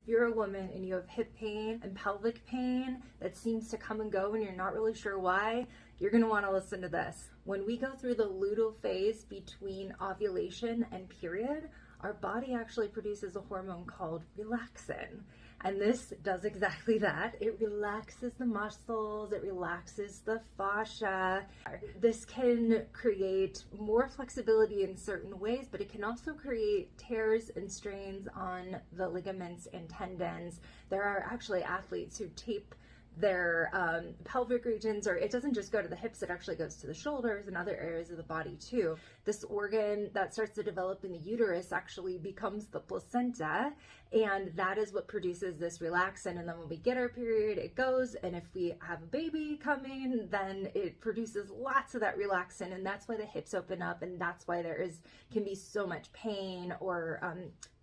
If you're a woman and you have hip pain and pelvic pain that seems to come and go and you're not really sure why, you're going to want to listen to this. When we go through the luteal phase between ovulation and period, our body actually produces a hormone called relaxin. And this does exactly that. It relaxes the muscles, it relaxes the fascia. This can create more flexibility in certain ways, but it can also create tears and strains on the ligaments and tendons. There are actually athletes who tape their pelvic regions, or it doesn't just go to the hips, it actually goes to the shoulders and other areas of the body too. This organ that starts to develop in the uterus actually becomes the placenta, and that is what produces this relaxin. And then when we get our period, it goes, and if we have a baby coming, then it produces lots of that relaxin, and that's why the hips open up, and that's why can be so much pain or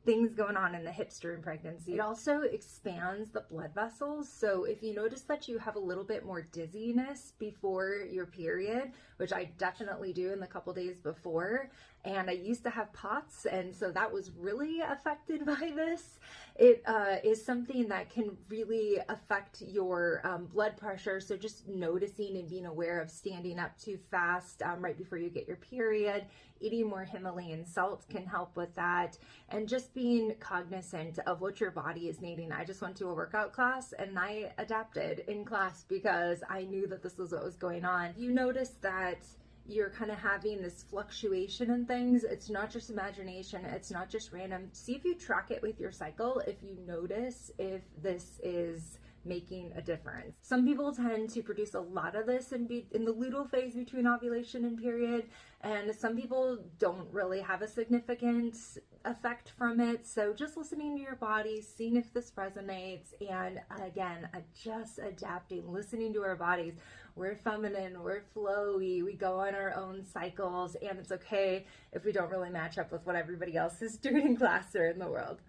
things going on in the hips during pregnancy. It also expands the blood vessels. So if you notice that you have a little bit more dizziness before your period, which I definitely do in the couple days before, and I used to have POTS, and so that was really affected by this. It is something that can really affect your blood pressure. So just noticing and being aware of standing up too fast right before you get your period, eating more Himalayan salt can help with that, and just being cognizant of what your body is needing. I just went to a workout class and I adapted in class because I knew that this was what was going on. You notice that you're kind of having this fluctuation in things. It's not just imagination, it's not just random. See if you track it with your cycle, if you notice if this is making a difference. Some people tend to produce a lot of this in the luteal phase between ovulation and period, and some people don't really have a significant effect from it. So just listening to your body, seeing if this resonates, and again, just adapting, listening to our bodies. We're feminine, we're flowy, we go on our own cycles, and it's okay if we don't really match up with what everybody else is doing in class or in the world.